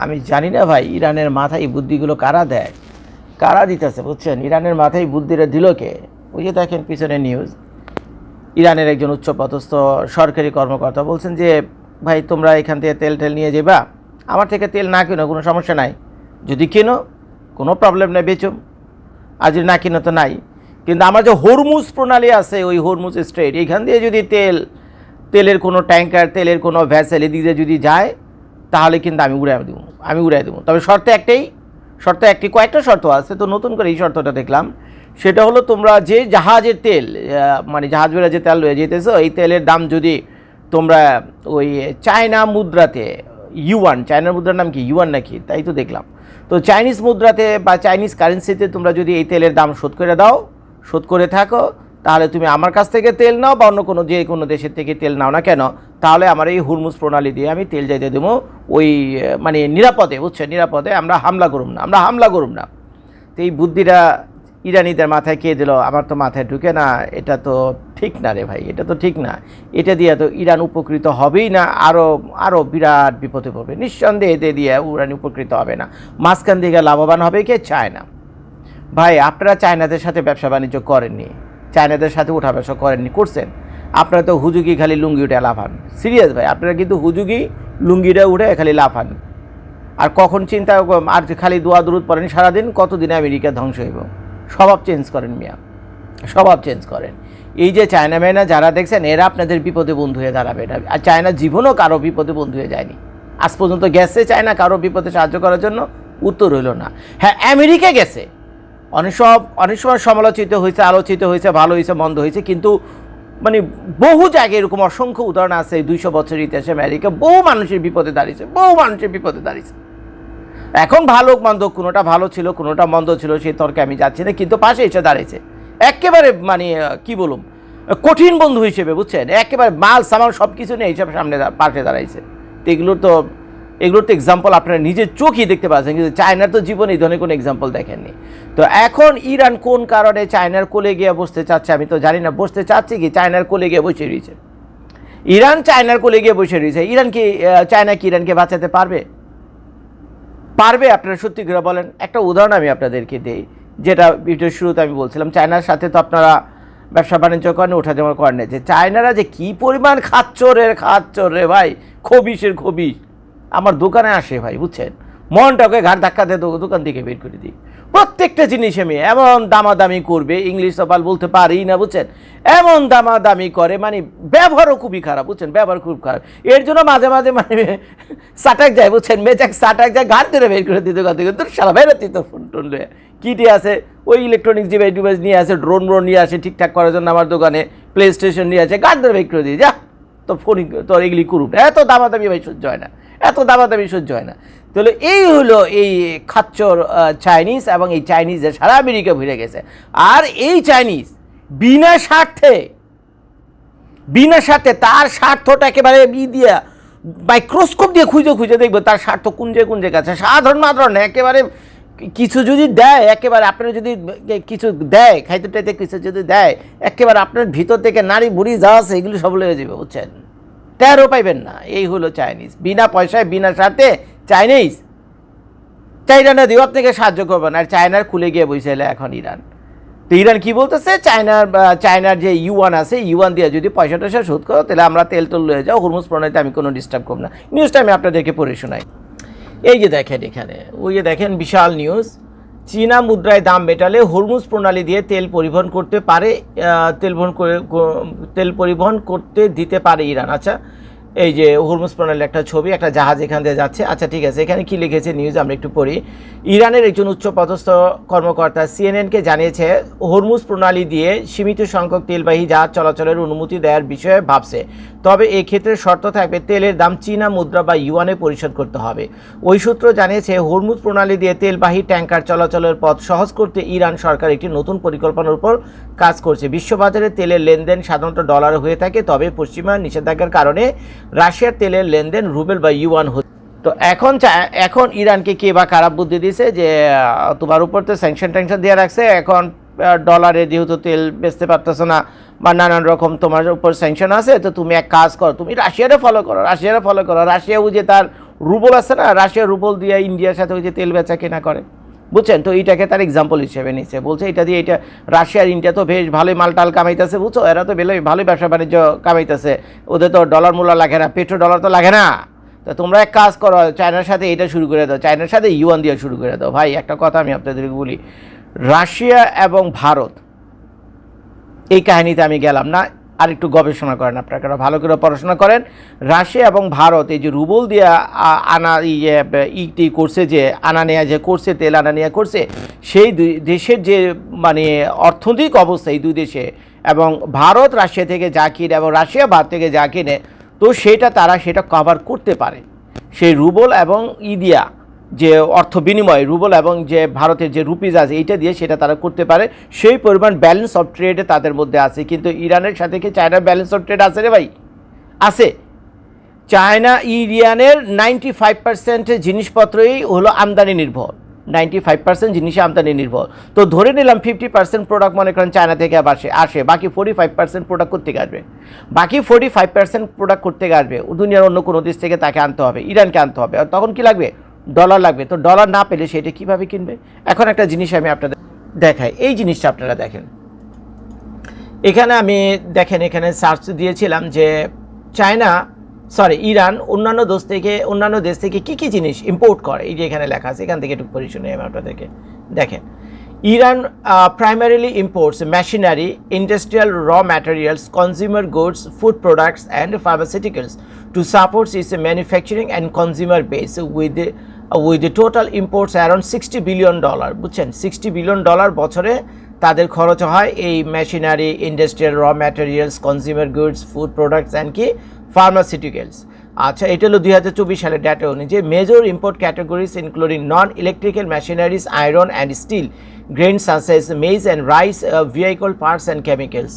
আমি জানি না ভাই ইরানের মাথায় এই বুদ্ধিগুলো কারা দেয়, কারা দিতেছে বুঝছেন। ইরানের মাথায় বুদ্ধিটা দিল কে? ওই যে দেখেন পিছনে নিউজ, ইরানের একজন উচ্চপদস্থ সরকারি কর্মকর্তা বলছেন যে ভাই তোমরা এখান থেকে তেল টেল নিয়ে যাবা, আমার থেকে তেল না কিনো কোনো সমস্যা নাই, যদি কিনো কোনো প্রবলেম নেই বেচুম, আর যদি না কিনো তো নাই। কিন্তু আমার যে হরমুজ প্রণালী আছে, ওই হরমুজ স্ট্রেট, এইখান দিয়ে যদি তেলের কোনো ট্যাঙ্কার, তেলের কোনো ভ্যাসেল এদিকে যদি যায় তাহলে কিন্তু আমি উড়াই দেবো। তবে শর্ত একটি কয়েকটা শর্ত আছে, তো নতুন করে এই শর্তটা দেখলাম। সেটা হলো তোমরা যে জাহাজের তেল মানে জাহাজ বেড়া যে তেল রয়ে যেতেছো, এই তেলের দাম যদি তোমরা ওই চায়না মুদ্রাতে ইউয়ান, চায়নার মুদ্রার নাম কি ইউয়ান নাকি, তাই তো দেখলাম, তো চাইনিজ মুদ্রাতে বা চাইনিজ কারেন্সিতে তোমরা যদি এই তেলের দাম শোধ করে থাকো, তাহলে তুমি আমার কাছ থেকে তেল নাও বা অন্য কোনো যে কোনো দেশের থেকে তেল নাও না কেন, তাহলে আমার এই হরমুজ প্রণালী দিয়ে আমি তেল যাইতে দেবো ওই মানে নিরাপদে, বুঝছেন, নিরাপদে আমরা হামলা করুম না। তো এই বুদ্ধিটা ইরানিদের মাথায় কে দিল? আমার তো মাথায় ঢুকে না। এটা তো ঠিক না রে ভাই, এটা তো ঠিক না। এটা দিয়ে তো ইরান উপকৃত হবেই না, আরও বিরাট বিপদে পড়বে নিঃসন্দেহে। এতে দিয়ে ইরান উপকৃত হবে না, মাঝখান দিকে লাভবান হবে কে? চায়না। ভাই আপনারা চায়নাদের সাথে ব্যবসা বাণিজ্য করেননি, চায়নাদের সাথে উঠা ব্যবসা করেননি, করছেন আপনারা তো হুজুগি খালি লুঙ্গি উঠে লাফান। সিরিয়াস ভাই, আপনারা কিন্তু হুজুগি লুঙ্গিটা উঠে খালি লাফান। আর কখন চিন্তা আর খালি দোয়া দুরুদ পড়েন সারাদিন, কতদিনে আমেরিকা ধ্বংস হইব। স্বভাব চেঞ্জ করেন মিয়া, স্বভাব চেঞ্জ করেন। এই যে চায়না মেয়েনা যারা দেখছেন, এরা আপনাদের বিপদে বন্ধু হয়ে দাঁড়াবে না। আর চায়না জীবনও কারো বিপদে বন্ধু হয়ে যায়নি, আজ পর্যন্ত গেছে চায়না কারো বিপদে সাহায্য করার জন্য, উত্তর হইল না। হ্যাঁ, আমেরিকা গেছে, অনেক সময় সমালোচিত হয়েছে, আলোচিত হয়েছে, ভালো হয়েছে, মন্দ হয়েছে, কিন্তু মানে বহু জায়গায় এরকম অসংখ্য উদাহরণ আছে। 200 বছরের ইতিহাসে আমেরিকা বহু মানুষের বিপদে দাঁড়িয়েছে। এখন ভালো মন্দ, কোনোটা ভালো ছিল কোনোটা মন্দ ছিল, সেই তর্কে আমি যাচ্ছি না, কিন্তু পাশে এসে দাঁড়িয়েছে একেবারে মানে কি বলুম, কঠিন বন্ধু হিসেবে, বুঝছেন, একেবারে মাল সামাল সব কিছু নিয়ে এইসব পাশে দাঁড়াইছে। তো এগুলোর তো এক্সাম্পল আপনারা নিজের চোখই দেখতে পাচ্ছেন, কিন্তু চায়নার তো জীবনে এই ধরনের কোনো এক্সাম্পল দেখেননি। তো এখন ইরান কোন কারণে চায়নার কোলে গিয়ে বসতে চাচ্ছে আমি তো জানি না। বসতে চাচ্ছে কি, চায়নার কোলে গিয়ে বসে রয়েছে ইরান, চায়নার কোলে গিয়ে বসে রয়েছে ইরান। কি চায়না কি ইরানকে বাঁচাতে পারবে? আপনারা সত্যি করে বলেন। একটা উদাহরণ আমি আপনাদেরকে দিই, যেটা ভিডিওর শুরুতে আমি বলছিলাম, চায়নার সাথে তো আপনারা ব্যবসা বাণিজ্য করেন, ওঠা জমা করেন, যে চায়নারা যে কী পরিমাণ খাচ্চর রে ভাই, খবিস আমার দোকানে আসে ভাই, বুঝছেন, মনটাকে ঘাট ধাক্কা দিয়ে দোকান থেকে বের করে দিই। প্রত্যেকটা জিনিস আমি এমন দামাদামি করবে, ইংলিশ সবাল বলতে পারি না, বুঝছেন, এমন দামাদামি করে, মানে ব্যবহারও খুবই খারাপ, বুঝছেন, ব্যবহার খুব খারাপ। এর জন্য মাঝে মাঝে মানে সাটাক যায়, বুঝছেন, মেজাক সাটাক যায়, ঘাট ধরে বের করে দিই দোকান থেকে। তোর সারা বেরোতি তোর ফোন টোন লয়ে কিটি আছে, ওই ইলেকট্রনিক্স ডিভাইস নিয়ে আসে, ড্রোন নিয়ে আসে ঠিকঠাক করার জন্য আমার দোকানে, প্লে স্টেশন নিয়ে আসে, ঘাট ধরে বের করে দিই, যা তোর ফোন তোর এগুলি করুক। এত দামাদামি ভাই সহ্য হয় না, তাহলে এই হলো এই খাচ্চর চাইনিজ, এবং এই চাইনিজদের সারা আমেরিকা ভিড়ে গেছে। আর এই চাইনিজ বিনা স্বার্থে তার স্বার্থটা একেবারে দিয়া মাইক্রোস্কোপ দিয়ে খুঁজে দেখবে তার স্বার্থ কুঞ্জে কাছে, সাধারণ একেবারে কিছু যদি দেয়, একেবারে আপনার যদি কিছু দেয়, খাইতে টাইতে কিছু যদি দেয়, একেবারে আপনার ভিতর থেকে নারী বুড়ি যা আছে এগুলো সব লেগে যাবে, বুঝছেন, টেরও পাইবেন না। এই হলো চাইনিজ, বিনা পয়সায় বিনা স্বার্থে চাইনা দিও আপনাকে সাহায্য করবেন। আর চায়নার খুলে গিয়ে বসে এখন ইরান। তো ইরান কি বলতেছে, চায়নার যে ইউয়ান আছে, ইউয়ান দিয়ে যদি পয়সা টয়সা শোধ করো, তাহলে আমরা তেল লয়ে যাও, হরমুজ প্রণালীতে আমি কোনো ডিস্টার্ব করব না। নিউজটা আমি আপনাদেরকে পড়ে শোনাই। এই যে দেখেন এখানে, ওই যে দেখেন বিশাল নিউজ, চীনা মুদ্রায় দাম মেটালে হরমুজ প্রণালী দিয়ে তেল পরিবহন করতে দিতে পারে ইরান। আচ্ছা, এই যে হরমুজ প্রণালীর একটা ছবি, একটা জাহাজ এখান দিয়ে যাচ্ছে। আচ্ছা ঠিক আছে, এখানে কি লিখেছে নিউজ আমরা একটু পড়ি। ইরানের একজন উচ্চপদস্থ কর্মকর্তা সিএনএনকে জানিয়েছে, হরমুজ প্রণালী দিয়ে সীমিত সংখ্যক তেলবাহী জাহাজ চলাচলের অনুমতি দেওয়ার বিষয়ে ভাবছে, তবে এক্ষেত্রে শর্ত থাকবে তেলের দাম চীনা মুদ্রা বা ইউয়ানে পরিশোধ করতে হবে। ওই সূত্র জানিয়েছে, হরমুজ প্রণালী দিয়ে তেলবাহী ট্যাঙ্কার চলাচলের পথ সহজ করতে ইরান সরকার একটি নতুন পরিকল্পনার উপর কাজ করছে। বিশ্ববাজারে তেলের লেনদেন সাধারণত ডলারে হয়ে থাকে, তবে পশ্চিমা নিষেধাজ্ঞার কারণে রাশিয়ার তেলের লেনদেন রুবেল বা ইউয়ান হচ্ছে। তো এখন ইরানকে কে বা খারাপ বুদ্ধি দিছে যে তোমার উপর তো স্যাংশন দিয়ে রাখছে, এখন ডলারে যেহেতু তেল বেচতে পারতেছো না বা নানান রকম তোমার উপর স্যাংশন আছে, তো তুমি এক কাজ করো, তুমি রাশিয়ারে ফলো করো। রাশিয়া বুঝে তার রুবল আছে না, রাশিয়ার রুবল দিয়ে ইন্ডিয়ার সাথে ওই যে তেল বেচা কেনা করে, বুঝছেন? তো এইটাকে তার এক্সাম্পল হিসেবে নিচ্ছে, বলছে এটা দিয়ে এটা রাশিয়ার ইন্ডিয়া তো বেশ ভালোই মালটাল কামাইতেছে, বুঝছো? এরা তো ভালোই ব্যবসা বাণিজ্য কামাইতেছে, ওদের তো ডলার মূল্য লাগে না, পেট্রো ডলার তো লাগে না। তো তোমরা এক কাজ করো, চায়নার সাথে এটা শুরু করে দাও, চায়নার সাথে ইউয়ান দিয়ে শুরু করে দাও। ভাই একটা কথা আমি আপনাদেরকে বলি, রাশিয়া এবং ভারত এই কাহিনীতে আমি গেলাম না, আর একটু গবেষণা করেন, আপনারা ভালো করে পড়াশোনা করেন। রাশিয়া এবং ভারত এই যে রুবল দিয়ে আনা ইটি করছে, যে আনা নেয়া যে করছে, তেল আনা নেয়া করছে, সেই দুই দেশের যে মানে অর্থনৈতিক অবস্থা এই দুই দেশে, এবং ভারত রাশিয়া থেকে যা কিনে এবং রাশিয়া ভারত থেকে যা কিনে, তো তারা সেটা কভার করতে পারে। সেই রুবল এবং দিয়া যে অর্থ বিনিময়, রুবল এবং যে ভারতের যে রুপিজ আছে এইটা দিয়ে সেটা তারা করতে পারে, সেই পরিমাণ ব্যালেন্স অফ ট্রেডে তাদের মধ্যে আছে। কিন্তু ইরানের সাথে কি চায়নার ব্যালেন্স অফ ট্রেড আছে রে ভাই? আছে। চায়না ইরানের 95% জিনিসপত্রই হলো আমদানি নির্ভর, 95% জিনিসে আমদানি নির্ভর। তো ধরে নিলাম 50% প্রোডাক্ট মনে করেন চায়না থেকে আসে, বাকি 45% প্রোডাক্ট করতে আসবে, বাকি 45% প্রোডাক্ট করতে আসবে দুনিয়ার অন্য কোনো দেশ থেকে তাকে আনতে হবে, ইরানকে আনতে হবে। আর তখন কি লাগবে? ডলার লাগবে। তো ডলার না পেলে সেটা কীভাবে কিনবে? এখন একটা জিনিস আমি আপনাদের দেখাই, এই জিনিসটা আপনারা দেখেন, এখানে আমি দেখেন এখানে সার্চ দিয়েছিলাম যে ইরান অন্যান্য দেশ থেকে কী কী জিনিস ইম্পোর্ট করে, এই যে এখানে লেখা আছে, এখান থেকে একটু পড়ে শুনে আমি আপনাদেরকে দেখেন। Iran primarily imports machinery, industrial raw materials, consumer goods, food products and pharmaceuticals to support its manufacturing and consumer base with the total imports around $60 billion, বুঝছেন? $60 billion বছরে তাদের খরচ হয় এই machinery, industrial, raw materials, consumer goods, food products and কি pharmaceuticals. আচ্ছা, এটা হলো 2024 সালের ডেটা অনুযায়ী। Major import categories including non electrical machineries, iron and steel, grains such as maize and rice, vehicle parts and chemicals।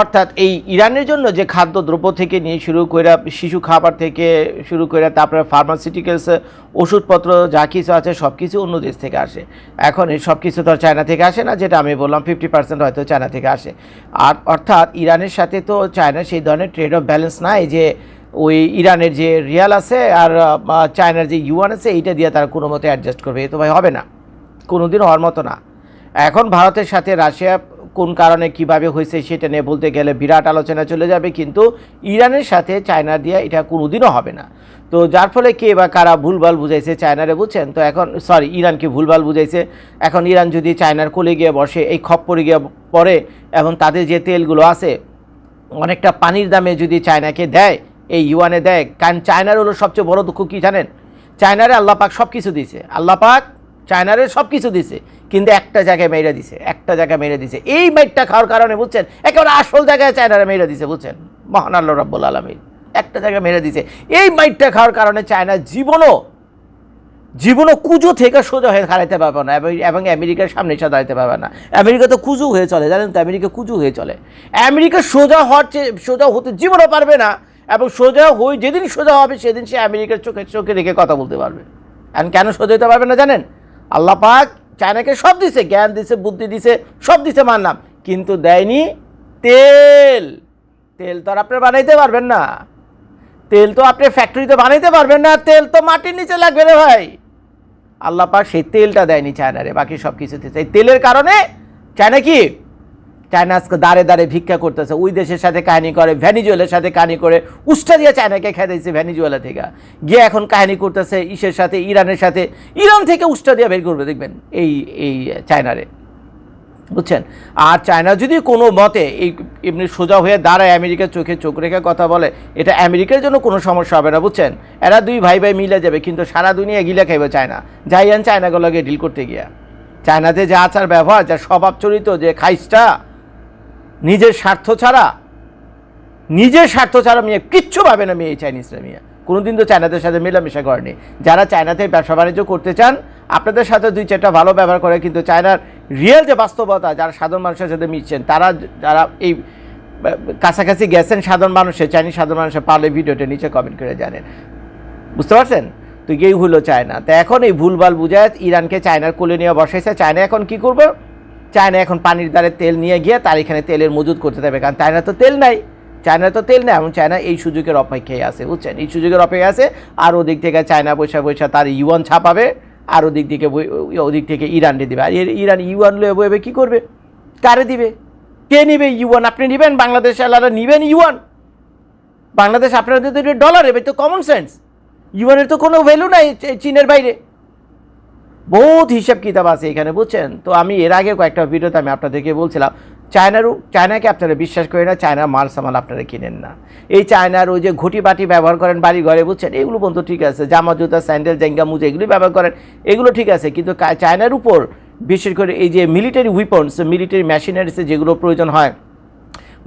অর্থাৎ এই ইরানের জন্য যে খাদ্যদ্রব্য থেকে নিয়ে শুরু করে, শিশু খাবার থেকে শুরু করে, তারপরে ফার্মাসিউটিক্যালস, ওষুধপত্র যা কিছু আছে সব কিছু অন্য দেশ থেকে আসে। এখন এই সব কিছু তো আর চায়না থেকে আসে না, যেটা আমি বললাম 50% হয়তো চায়না থেকে আসে। আর অর্থাৎ ইরানের সাথে তো চায়নার সেই ধরনের ট্রেড অফ ব্যালেন্স নাই যে ওই ইরানের যে রিয়াল আছে আর চায়নার যে ইউয়ান আছে এইটা দিয়ে তারা কোনো মতে অ্যাডজাস্ট করবে, এ তো ভাই হবে না, কোনোদিন হওয়ার মতো না। এখন ভারতের সাথে রাশিয়া কোন কারণে কিভাবে হয়েছে সেটা নিয়ে বলতে গেলে বিরাট আলোচনা চলে যাবে, কিন্তু ইরানের সাথে চায়না দিয়ে এটা কোনোদিনও হবে না। তো যার ফলে কে বা কারা ভুলভাল বুঝাইছে চায়নারে, বুঝছেন? তো এখন ইরানকে ভুলভাল বুঝাইছে। এখন ইরান যদি চায়নার কোলে গিয়ে বসে, এই খপ্পরে গিয়ে পড়ে, এবং তাদের যে তেলগুলো আছে অনেকটা পানির দামে যদি চায়নাকে দেয়, এই ইউয়ানে দেয়, কারণ চায়নার হলো সবচেয়ে বড় দুঃখ কী জানেন? চায়নারে আল্লাহ পাক সব কিছু দিছে, আল্লাহ পাক চায়নারে সব কিছু দিছে, কিন্তু একটা জায়গায় মেরে দিছে, এই মাইটটা খাওয়ার কারণে, বুঝছেন? একেবারে আসল জায়গায় চায়নারে মেরে দিছে, বুঝছেন? মহান আল্লাহ রাব্বুল আলামিন একটা জায়গায় মেরে দিছে। এই মাইটটা খাওয়ার কারণে চায়না জীবনও কুজো থেকে সোজা হয়ে দাঁড়াইতে পারবে না, এবং আমেরিকার সামনে এসে দাঁড়াইতে পারবে না। আমেরিকা তো কুজু হয়ে চলে, জানেন তো? আমেরিকা কুজু হয়ে চলে। আমেরিকা সোজা হতে জীবনও পারবে না, এবং যেদিন সোজা হবে সেদিন সে আমেরিকার চোখে রেখে কথা বলতে পারবে। এখন কেন সোজা হতে পারবে না জানেন? আল্লাহ পাক চায়নাকে সব দিছে, জ্ঞান দিছে, বুদ্ধি দিছে, সব দিছে মানলাম, কিন্তু দেয়নি তেল। তো আর আপনি বানাইতে পারবেন না, তেল তো আপনি ফ্যাক্টরিতে বানাইতে পারবেন না, তেল তো মাটির নিচে লাগবে রে ভাই। আল্লাহ পাক সেই তেলটা দেয়নি চায়নারে, বাকি সব কিছু দিচ্ছে। এই তেলের কারণে চায়না আজকে দাঁড়ে দাঁড়ে ভিক্ষা করতেছে, ওই দেশের সাথে কাহিনী করে, ভেনিজুয়েলার সাথে কাহিনী করে, উস্টা দিয়ে চায়নাকে খেয়ে দিয়েছে ভেনিজুয়েলা থেকে, গিয়ে এখন কাহিনী করতেছে ইরানের সাথে, ইরান থেকে উস্টা দিয়ে বের করবে, দেখবেন এই চায়নারে, বুঝছেন? আর চায়না যদি কোনো মতে এমনি সোজা হয়ে দাঁড়ায়, আমেরিকার চোখে চোখ রেখে কথা বলে, এটা আমেরিকার জন্য কোনো সমস্যা হবে না, বুঝছেন? এরা দুই ভাই মিলে যাবে, কিন্তু সারা দুনিয়া গিলে খাইবে চায়না, যাইয়ান চায়নাগুলোকে ডিল করতে গিয়া। চায়নাতে যে আচার ব্যবহার, যা স্বভাব চরিত্র, যে খাইসটা, নিজের স্বার্থ ছাড়া মেয়ে কিচ্ছু পাবে না। মেয়ে চাইনিজরা মেয়ে কোনোদিন তো চায়নাদের সাথে মেলামেশা করেনি। যারা চায়নাতে ব্যবসা বাণিজ্য করতে চান, আপনাদের সাথে দুই চারটা ভালো ব্যবহার করে, কিন্তু চায়নার রিয়েল যে বাস্তবতা, যারা সাধারণ মানুষের সাথে মিশছেন, যারা এই কাছাকাছি গেছেন সাধারণ মানুষের, চাইনিজ সাধারণ মানুষের, পারলে ভিডিওটা নিচে কমেন্ট করে জানেন, বুঝতে পারছেন? তো এই হলো চায়না। তো এখন এই ভুলভাল বুঝায় ইরানকে চায়নার কোলে নিয়ে বসাইছে। চায়না এখন কি করবে? চায়না এখন পানির দ্বারে তেল নিয়ে গিয়ে তার এখানে তেলের মজুদ করতে দেবে, কারণ চায়না তো তেল নাই। চায়না তো তেল নেই, এবং চায়না এই সুযোগের অপেক্ষায় আছে, বুঝছেন, এই সুযোগের অপেক্ষায় আছে। আর ওদিক থেকে চায়না পয়সা তার ইউয়ান ছাপাবে, আর ওদিক থেকে ইরানকে দেবে। আর ইরান ইউয়ান লয়ে বইবে কী করবে, কারে দিবে, কে নিবে ইউয়ান? আপনি নেবেন, বাংলাদেশ আলাদা নেবেন ইউয়ান? বাংলাদেশ আপনাদের তো ডলার, এবার তো কমন সেন্স, ইউয়ানের তো কোনো ভ্যালু নাই চীনের বাইরে। বহুত হিসাব কিতাব আছে এখানে, বুঝছেন। তো আমি এর আগে কয়েকটা ভিডিওতে আমি আপনাদেরকে বলছিলাম, চায়নাকে আপনারা বিশ্বাস করেন না, চায়নার মাল সামাল আপনারা কিনেন না। এই চায়নার ওই যে ঘটি বাটি ব্যবহার করেন বাড়ি ঘরে, বুঝছেন, এগুলো বন্ধু ঠিক আছে, জামা জুতা স্যান্ডেল জেঙ্গা মুজা এগুলি ব্যবহার করেন, এগুলো ঠিক আছে। কিন্তু চায়নার উপর বিশেষ করে এই যে মিলিটারি উইপন্স, মিলিটারি মেশিনারিসে যেগুলো প্রয়োজন হয়,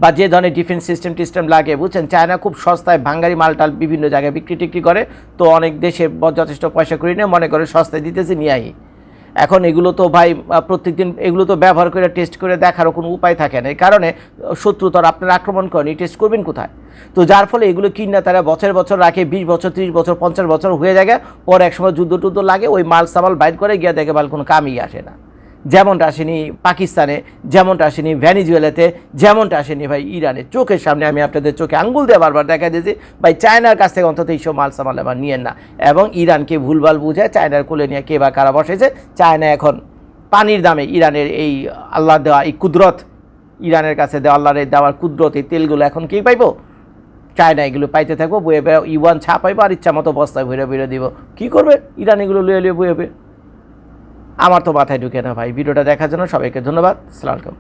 বা যে ধরনের ডিফেন্স সিস্টেম লাগে, বুঝছেন, চায়না খুব সস্তায় ভাঙ্গারি মালটাল বিভিন্ন জায়গায় বিক্রি টিক্রি করে। তো অনেক দেশে যথেষ্ট পয়সা করে নিয়ে মনে করে সস্তায় দিতেছে, নিয়ে আই। এখন এগুলো তো ভাই প্রত্যেকদিন এগুলো তো ব্যবহার করে টেস্ট করে দেখারও কোনো উপায় থাকে না। এই কারণে শত্রু তো আপনারা আক্রমণ করেন, টেস্ট করবেন কোথায়? তো যার ফলে এগুলো কিনা তারা বছর রাখে, 20 বছর 30 বছর 50 বছর হয়ে যায়, পর একসময় যুদ্ধ লাগে, ওই মাল সামাল বাইর করে গিয়ে দেখে মাল কোনো কামই আসে না। যেমনটা আসেনি পাকিস্তানে, যেমনটা আসেনি ভেনিজুয়েলাতে, যেমনটা আসেনি ভাই ইরানে। চোখের সামনে আমি আপনাদের চোখে আঙ্গুল দিয়ে বারবার দেখা দিয়েছি, ভাই চায়নার কাছ থেকে অন্তত এইসব মাল সামাল এবার নিয়েন না। এবং ইরানকে ভুলভাল বুঝে চায়নার কোলে নিয়ে কে বা কারা বসেছে। চায়না এখন পানির দামে ইরানের এই আল্লাহ দেওয়া এই কুদরত, ইরানের কাছে দেওয়া আল্লাহর দেওয়ার কুদরত, এই তেলগুলো এখন কি পাইবো? চায়না এগুলো পাইতে থাকবো, বয়ে ইউয়ান ছাপাইবো, আর ইচ্ছা মতো বস্তায় ভরে দিব। কী করবে ইরান এগুলো লুয়ে বয়ে? আমার তো মাথায় ঢুকে না ভাই। ভিডিওটা দেখার জন্য সবাইকে ধন্যবাদ। আসসালামু আলাইকুম।